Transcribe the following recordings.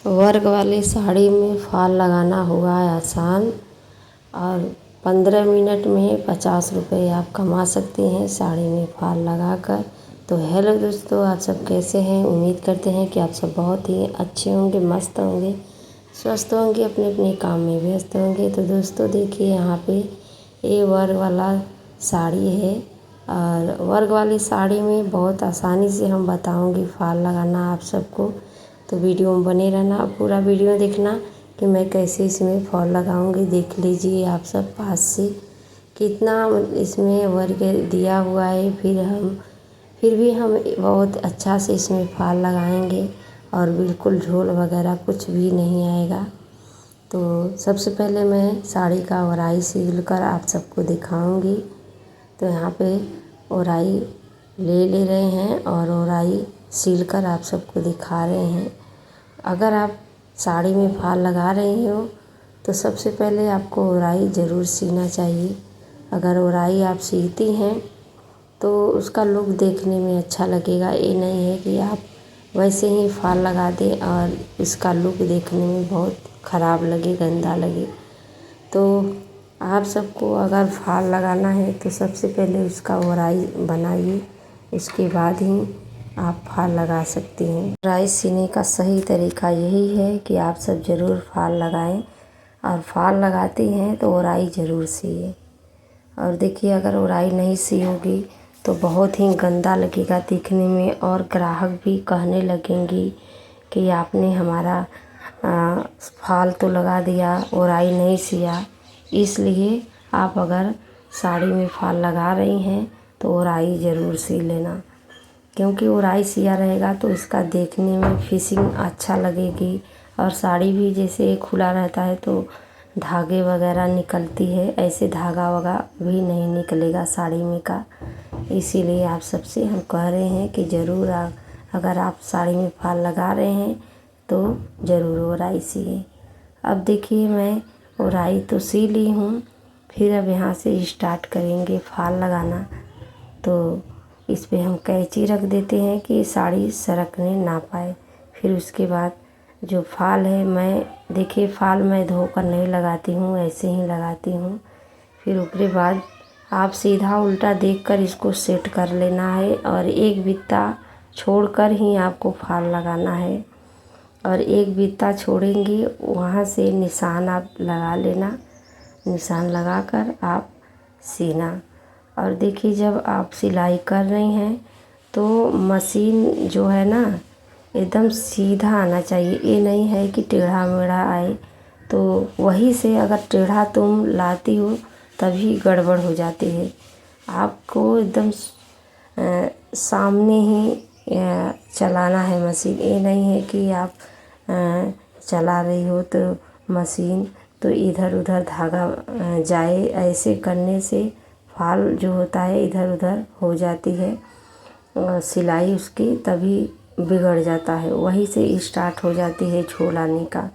Work वाली साड़ी में fall लगाना हुआ है आसान और 15 मिनट में 50 रुपये आप कमा सकते हैं साड़ी में फॉल लगाकर। तो हेलो दोस्तों, आप सब कैसे हैं? उम्मीद करते हैं कि आप सब बहुत ही अच्छे होंगे, मस्त होंगे, स्वस्थ होंगे, अपने अपने काम में व्यस्त होंगे। तो दोस्तों देखिए, यहाँ पे ये वर्क वाला साड़ी है और वर्क वाली साड़ी में बहुत आसानी से हम बताऊँगी फॉल लगाना आप सबको। तो वीडियो में बने रहना, पूरा वीडियो देखना कि मैं कैसे इसमें फॉल लगाऊंगी। देख लीजिए आप सब पास से कितना इसमें वर्क दिया हुआ है। फिर भी हम बहुत अच्छा से इसमें फॉल लगाएंगे और बिल्कुल झोल वगैरह कुछ भी नहीं आएगा। तो सबसे पहले मैं साड़ी का ओराई सील कर आप सबको दिखाऊंगी। तो यहाँ पे ओराई ले रहे हैं और ओराई सील कर आप सबको दिखा रहे हैं। अगर आप साड़ी में फॉल लगा रही हो तो सबसे पहले आपको ओराई ज़रूर सीना चाहिए। अगर ओराई आप सीती हैं तो उसका लुक देखने में अच्छा लगेगा। ये नहीं है कि आप वैसे ही फॉल लगा दें और इसका लुक देखने में बहुत ख़राब लगे, गंदा लगे। तो आप सबको अगर फॉल लगाना है तो सबसे पहले उसका ओराई बनाइए, उसके बाद ही आप फॉल लगा सकती हैं। ओराई सीने का सही तरीका यही है कि आप सब ज़रूर फॉल लगाएं और फॉल लगाती हैं तो ओराई ज़रूर सिए। और देखिए, अगर ओराई नहीं सियोगी तो बहुत ही गंदा लगेगा दिखने में और ग्राहक भी कहने लगेंगी कि आपने हमारा फॉल तो लगा दिया, ओराई नहीं सिया। इसलिए आप अगर साड़ी में फॉल लगा रही हैं तो ओराई ज़रूर सी लेना, क्योंकि ओराई सिया रहेगा तो इसका देखने में फिनिशिंग अच्छा लगेगी। और साड़ी भी जैसे खुला रहता है तो धागे वगैरह निकलती है, ऐसे धागा वगा भी नहीं निकलेगा साड़ी में का। इसीलिए आप सबसे हम कह रहे हैं कि ज़रूर अगर आप साड़ी में फॉल लगा रहे हैं तो ज़रूर ओराई सिए। अब देखिए, मैं ओराई तो सी ली हूँ, फिर अब यहाँ से स्टार्ट करेंगे फॉल लगाना। तो इस पे हम कैंची रख देते हैं कि साड़ी सरकने ना पाए। फिर उसके बाद जो फॉल है, मैं देखिए फॉल मैं धोकर नहीं लगाती हूँ, ऐसे ही लगाती हूँ। फिर उसके बाद आप सीधा उल्टा देखकर इसको सेट कर लेना है और एक बित्ता छोड़कर ही आपको फॉल लगाना है। और एक बित्ता छोड़ेंगे वहाँ से निशान आप लगा लेना, निशान लगाकर आप सीना। और देखिए, जब आप सिलाई कर रही हैं तो मशीन जो है ना एकदम सीधा आना चाहिए। ये नहीं है कि टेढ़ा मेढ़ा आए, तो वहीं से अगर टेढ़ा तुम लाती हो तभी गड़बड़ हो जाती है। आपको एकदम सामने ही चलाना है मशीन। ये नहीं है कि आप चला रही हो तो मशीन तो इधर उधर धागा जाए। ऐसे करने से फॉल जो होता है इधर उधर हो जाती है, सिलाई उसकी तभी बिगड़ जाता है, वहीं से स्टार्ट हो जाती है झोल आने का।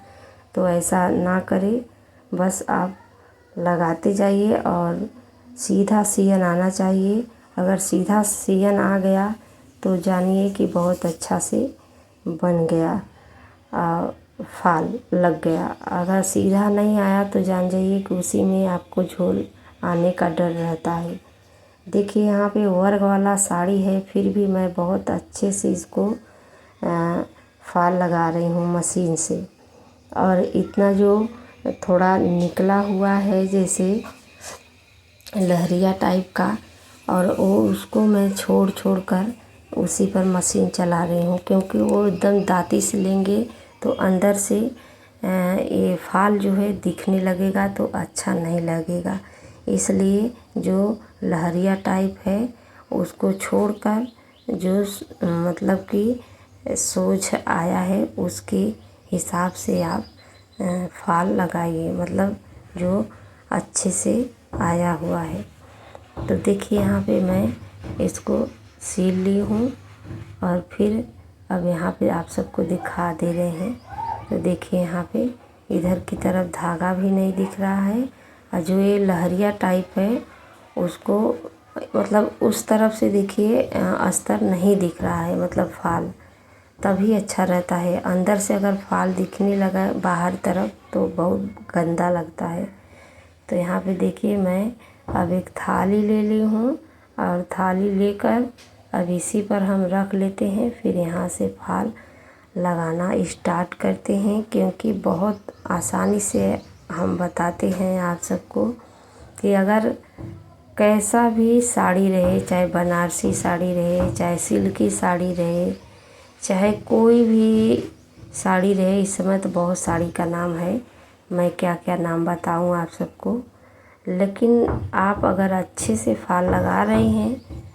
तो ऐसा ना करें, बस आप लगाते जाइए और सीधा सियन आना चाहिए। अगर सीधा सियन आ गया तो जानिए कि बहुत अच्छा से बन गया, फॉल लग गया। अगर सीधा नहीं आया तो जान जाइए कि उसी में आपको झोल आने का डर रहता है। देखिए, यहाँ पे वर्क वाला साड़ी है, फिर भी मैं बहुत अच्छे से इसको फॉल लगा रही हूँ मशीन से। और इतना जो थोड़ा निकला हुआ है जैसे लहरिया टाइप का, और वो उसको मैं छोड़ छोड़ कर उसी पर मशीन चला रही हूँ, क्योंकि वो एकदम दांती से लेंगे तो अंदर से ये फॉल जो है दिखने लगेगा तो अच्छा नहीं लगेगा। इसलिए जो लहरिया टाइप है उसको छोड़कर जो मतलब कि सोझ आया है उसके हिसाब से आप फॉल लगाइए, मतलब जो अच्छे से आया हुआ है। तो देखिए, यहाँ पे मैं इसको सील ली हूँ और फिर अब यहाँ पे आप सबको दिखा दे रहे हैं। तो देखिए, यहाँ पे इधर की तरफ धागा भी नहीं दिख रहा है और जो ये लहरिया टाइप है उसको मतलब उस तरफ से देखिए अस्तर नहीं दिख रहा है, मतलब फॉल। तभी अच्छा रहता है। अंदर से अगर फाल दिखने लगा बाहर तरफ तो बहुत गंदा लगता है। तो यहाँ पे देखिए मैं अब एक थाली ले ली हूँ और थाली लेकर अब इसी पर हम रख लेते हैं। फिर यहाँ से फाल लगाना स्टार्ट करते हैं, क्योंकि बहुत आसानी से हम बताते हैं आप सबको कि अगर कैसा भी साड़ी रहे, चाहे बनारसी साड़ी रहे, चाहे सिल्की साड़ी रहे, चाहे कोई भी साड़ी रहे। इस समय तो बहुत साड़ी का नाम है, मैं क्या क्या नाम बताऊं आप सबको। लेकिन आप अगर अच्छे से फाल लगा रहे हैं,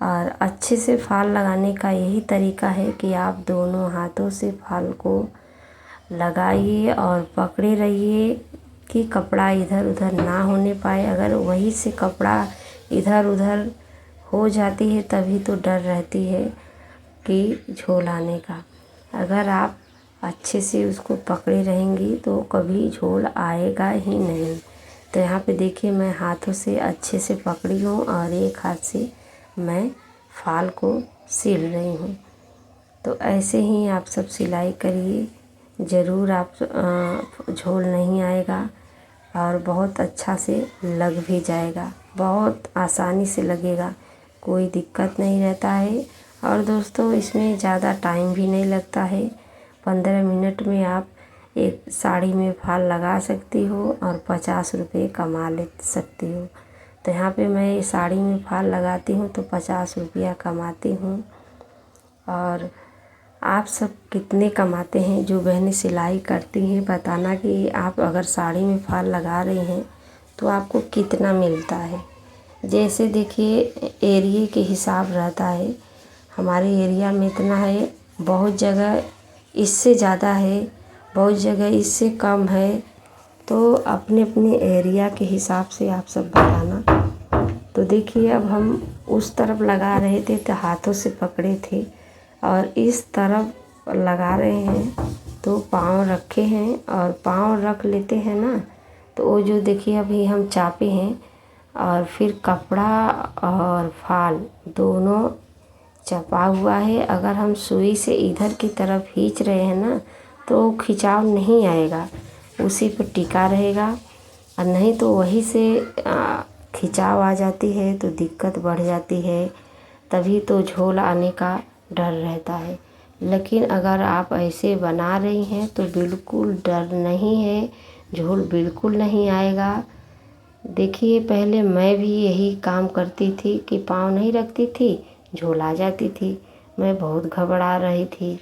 और अच्छे से फाल लगाने का यही तरीका है कि आप दोनों हाथों से फाल को लगाइए और पकड़े रहिए कि कपड़ा इधर उधर ना होने पाए। अगर वहीं से कपड़ा इधर उधर हो जाती है तभी तो डर रहती है कि झोल आने का। अगर आप अच्छे से उसको पकड़े रहेंगी तो कभी झोल आएगा ही नहीं। तो यहाँ पे देखिए मैं हाथों से अच्छे से पकड़ी हूँ और एक हाथ से मैं फाल को सिल रही हूँ। तो ऐसे ही आप सब सिलाई करिए, ज़रूर आप झोल नहीं आएगा और बहुत अच्छा से लग भी जाएगा, बहुत आसानी से लगेगा, कोई दिक्कत नहीं रहता है। और दोस्तों इसमें ज़्यादा टाइम भी नहीं लगता है। 15 मिनट में आप एक साड़ी में फाल लगा सकती हो और 50 रुपये कमा ले सकती हो। तो यहाँ पे मैं साड़ी में फाल लगाती हूँ तो 50 रुपया कमाती हूँ। और आप सब कितने कमाते हैं? जो बहनें सिलाई करती हैं बताना कि आप अगर साड़ी में फाल लगा रही हैं तो आपको कितना मिलता है। जैसे देखिए एरिया के हिसाब रहता है, हमारे एरिया में इतना है, बहुत जगह इससे ज़्यादा है, बहुत जगह इससे कम है। तो अपने अपने एरिया के हिसाब से आप सब बताना। तो देखिए अब हम उस तरफ लगा रहे थे तो हाथों से पकड़े थे और इस तरफ लगा रहे हैं तो पाँव रखे हैं और पाँव रख लेते हैं ना। तो वो जो देखिए अभी हम चापे हैं और फिर कपड़ा और फाल दोनों चपा हुआ है। अगर हम सुई से इधर की तरफ खींच रहे हैं ना तो खिंचाव नहीं आएगा, उसी पर टिका रहेगा। और नहीं तो वहीं से खिंचाव आ जाती है तो दिक्कत बढ़ जाती है, तभी तो झोल आने का डर रहता है। लेकिन अगर आप ऐसे बना रही हैं तो बिल्कुल डर नहीं है, झोल बिल्कुल नहीं आएगा। देखिए पहले मैं भी यही काम करती थी कि पाँव नहीं रखती थी, झोल आ जाती थी। मैं बहुत घबरा रही थी,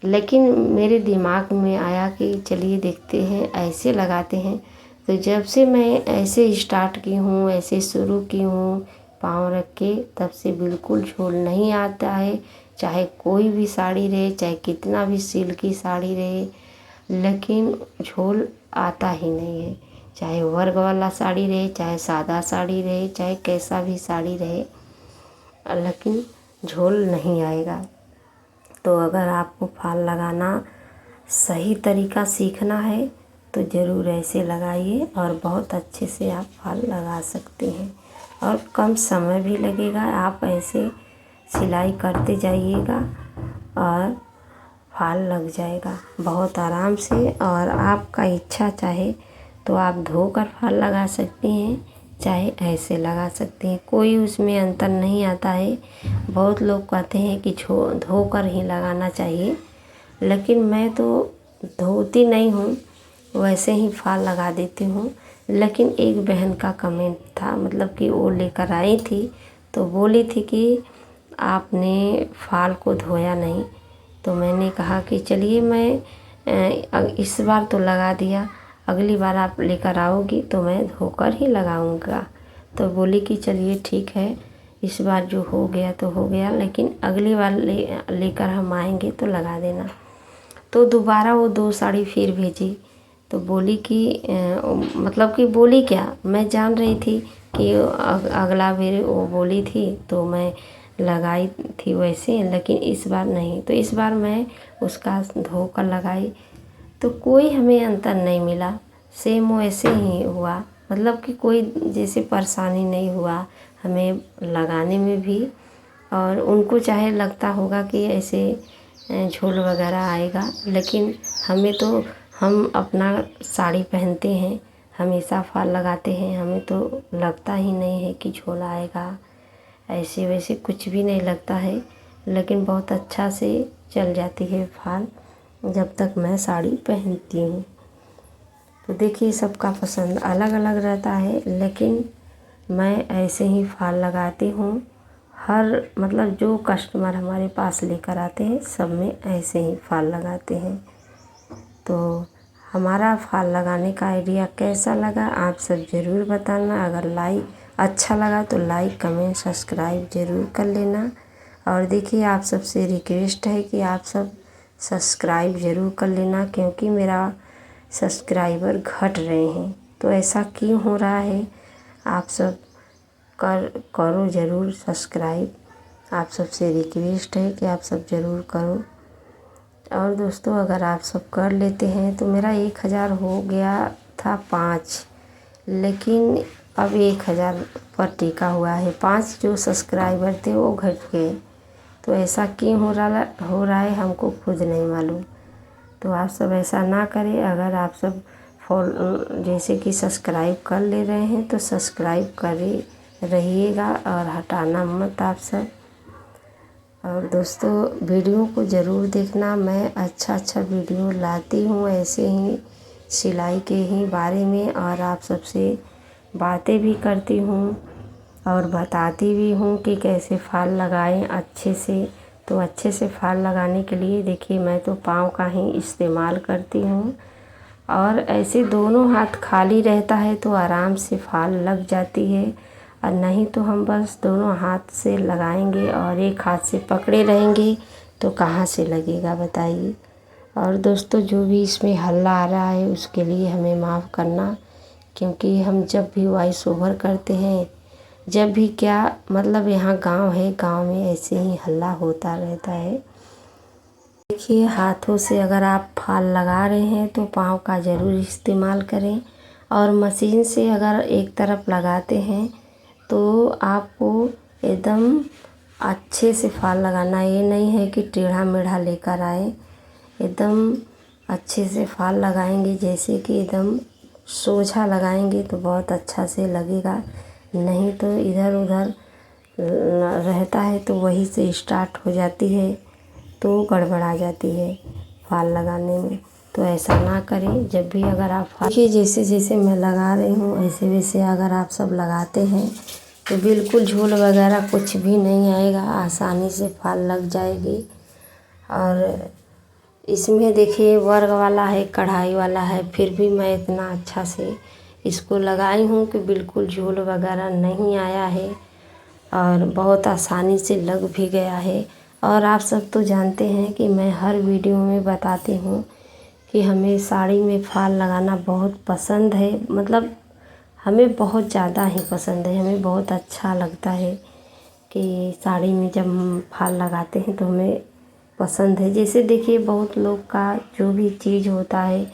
लेकिन मेरे दिमाग में आया कि चलिए देखते हैं, ऐसे लगाते हैं। तो जब से मैं ऐसे स्टार्ट की हूँ, ऐसे शुरू की हूँ पाँव रख के, तब से बिल्कुल झोल नहीं आता है। चाहे कोई भी साड़ी रहे, चाहे कितना भी सिल्की साड़ी रहे, लेकिन झोल आता ही नहीं है। चाहे वर्क वाला साड़ी रहे, चाहे सादा साड़ी रहे, चाहे कैसा भी साड़ी रहे, लेकिन झोल नहीं आएगा। तो अगर आपको फाल लगाना सही तरीका सीखना है तो ज़रूर ऐसे लगाइए और बहुत अच्छे से आप फाल लगा सकते हैं और कम समय भी लगेगा। आप ऐसे सिलाई करते जाइएगा और फाल लग जाएगा बहुत आराम से। और आपका इच्छा चाहे तो आप धोकर फाल लगा सकती हैं, चाहे ऐसे लगा सकते हैं, कोई उसमें अंतर नहीं आता है। बहुत लोग कहते हैं कि धोकर ही लगाना चाहिए, लेकिन मैं तो धोती नहीं हूँ, वैसे ही फाल लगा देती हूँ। लेकिन एक बहन का कमेंट था, मतलब कि वो लेकर आई थी तो बोली थी कि आपने फाल को धोया नहीं। तो मैंने कहा कि चलिए मैं इस बार तो लगा दिया, अगली बार आप लेकर आओगी तो मैं धोकर ही लगाऊंगा। तो बोली कि चलिए ठीक है, इस बार जो हो गया तो हो गया, लेकिन अगली बार लेकर हम आएंगे तो लगा देना। तो दोबारा वो 2 साड़ी फिर भेजी तो बोली कि मतलब कि बोली क्या, मैं जान रही थी कि अगला बार वो बोली थी तो मैं लगाई थी वैसे, लेकिन इस बार नहीं। तो इस बार मैं उसका धोकर लगाई तो कोई हमें अंतर नहीं मिला, सेम वैसे ही हुआ, मतलब कि कोई जैसे परेशानी नहीं हुआ हमें लगाने में भी। और उनको चाहे लगता होगा कि ऐसे झोल वगैरह आएगा। लेकिन हम अपना साड़ी पहनते हैं, हमेशा फॉल लगाते हैं, हमें तो लगता ही नहीं है कि झोल आएगा, ऐसे वैसे कुछ भी नहीं लगता है। लेकिन बहुत अच्छा से चल जाती है फॉल जब तक मैं साड़ी पहनती हूँ। तो देखिए सबका पसंद अलग अलग रहता है, लेकिन मैं ऐसे ही फॉल लगाती हूँ। मतलब जो कस्टमर हमारे पास लेकर आते हैं सब में ऐसे ही फॉल लगाते हैं। तो हमारा फॉल लगाने का आइडिया कैसा लगा आप सब ज़रूर बताना। अगर अच्छा लगा तो लाइक कमेंट सब्सक्राइब ज़रूर कर लेना। और देखिए आप सबसे रिक्वेस्ट है कि आप सब सब्सक्राइब ज़रूर कर लेना, क्योंकि मेरा सब्सक्राइबर घट रहे हैं। तो ऐसा क्यों हो रहा है, आप सब करो ज़रूर सब्सक्राइब। आप सबसे रिक्वेस्ट है कि आप सब ज़रूर करो। और दोस्तों अगर आप सब कर लेते हैं तो मेरा 1000 हो गया था 5, लेकिन अब 1000 पर टिका हुआ है। 5 जो सब्सक्राइबर थे वो घट गए। तो ऐसा क्यों हो रहा है हमको खुद नहीं मालूम। तो आप सब ऐसा ना करें। अगर आप सब जैसे कि सब्सक्राइब कर ले रहे हैं तो सब्सक्राइब करे रहिएगा और हटाना मत आप सब। और दोस्तों वीडियो को ज़रूर देखना, मैं अच्छा वीडियो लाती हूँ ऐसे ही सिलाई के ही बारे में, और आप सबसे बातें भी करती हूँ और बताती भी हूँ कि कैसे फॉल लगाएं अच्छे से। तो अच्छे से फॉल लगाने के लिए देखिए मैं तो पाँव का ही इस्तेमाल करती हूँ, और ऐसे दोनों हाथ खाली रहता है तो आराम से फॉल लग जाती है। और नहीं तो हम बस दोनों हाथ से लगाएंगे और एक हाथ से पकड़े रहेंगे तो कहाँ से लगेगा बताइए। और दोस्तों जो भी इसमें हल्ला आ रहा है उसके लिए हमें माफ़ करना, क्योंकि हम जब भी वॉइस ओवर करते हैं, जब भी क्या मतलब यहाँ गांव है, गांव में ऐसे ही हल्ला होता रहता है। देखिए हाथों से अगर आप फॉल लगा रहे हैं तो पाँव का ज़रूर इस्तेमाल करें, और मशीन से अगर एक तरफ लगाते हैं तो आपको एकदम अच्छे से फॉल लगाना। ये नहीं है कि टेढ़ा मेढ़ा लेकर आए, एकदम अच्छे से फॉल लगाएंगे, जैसे कि एकदम सोझा लगाएंगे तो बहुत अच्छा से लगेगा। नहीं तो इधर उधर रहता है तो वही से स्टार्ट हो जाती है तो गड़बड़ा जाती है फॉल लगाने में। तो ऐसा ना करें। जब भी अगर आप देखिए जैसे मैं लगा रही हूँ वैसे वैसे अगर आप सब लगाते हैं तो बिल्कुल झोल वगैरह कुछ भी नहीं आएगा, आसानी से फॉल लग जाएगी। और इसमें देखिए वर्क वाला है, कढ़ाई वाला है, फिर भी मैं इतना अच्छा से इसको लगाई हूँ कि बिल्कुल झोल वगैरह नहीं आया है और बहुत आसानी से लग भी गया है। और आप सब तो जानते हैं कि मैं हर वीडियो में बताती हूँ कि हमें साड़ी में फॉल लगाना बहुत पसंद है, मतलब हमें बहुत ज़्यादा ही पसंद है, हमें बहुत अच्छा लगता है कि साड़ी में जब हम फॉल लगाते हैं तो हमें पसंद है। जैसे देखिए बहुत लोग का जो भी चीज़ होता है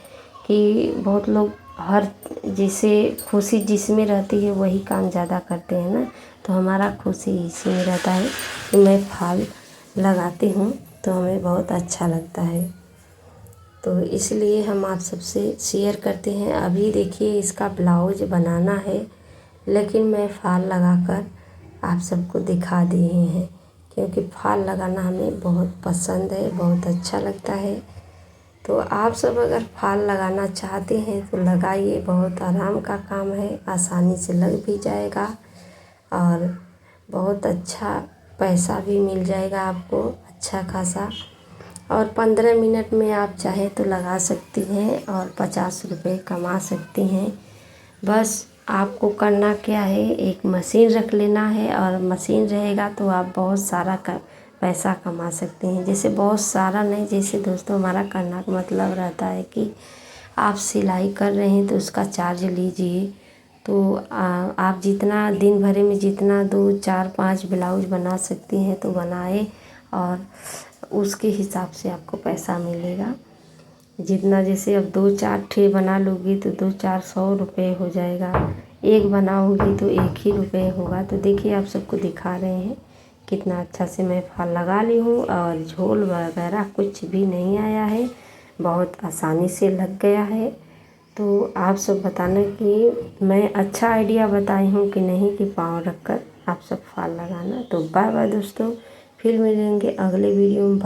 कि बहुत लोग हर जैसे खुशी जिसमें रहती है वही काम ज़्यादा करते हैं ना, तो हमारा खुशी इसी में रहता है कि मैं फॉल लगाती हूँ तो हमें बहुत अच्छा लगता है। तो इसलिए हम आप सबसे शेयर करते हैं। अभी देखिए इसका ब्लाउज बनाना है, लेकिन मैं फॉल लगाकर आप सबको दिखा दिए हैं, क्योंकि फॉल लगाना हमें बहुत पसंद है, बहुत अच्छा लगता है। तो आप सब अगर फॉल लगाना चाहते हैं तो लगाइए, बहुत आराम का काम है, आसानी से लग भी जाएगा और बहुत अच्छा पैसा भी मिल जाएगा आपको अच्छा खासा। और 15 मिनट में आप चाहे तो लगा सकती हैं और 50 रुपये कमा सकती हैं। बस आपको करना क्या है, एक मशीन रख लेना है, और मशीन रहेगा तो आप बहुत सारा पैसा कमा सकते हैं। जैसे बहुत सारा नहीं, जैसे दोस्तों हमारा करना का मतलब रहता है कि आप सिलाई कर रहे हैं तो उसका चार्ज लीजिए। तो आप जितना दिन भर में जितना 2 4 5 ब्लाउज बना सकती हैं तो बनाए, और उसके हिसाब से आपको पैसा मिलेगा। जितना जैसे अब 2 4 ठे बना लोगी तो 2 4 100 रुपये हो जाएगा, एक बनाओगी तो 1 ही रुपये होगा। तो देखिए आप सबको दिखा रहे हैं कितना अच्छा से मैं फाल लगा ली हूँ और झोल वगैरह कुछ भी नहीं आया है, बहुत आसानी से लग गया है। तो आप सब बताना कि मैं अच्छा आइडिया बताई हूँ कि नहीं, कि पाँव रख कर आप सब फाल लगाना। तो बाय बाय दोस्तों, फिर मिलेंगे अगले वीडियो में।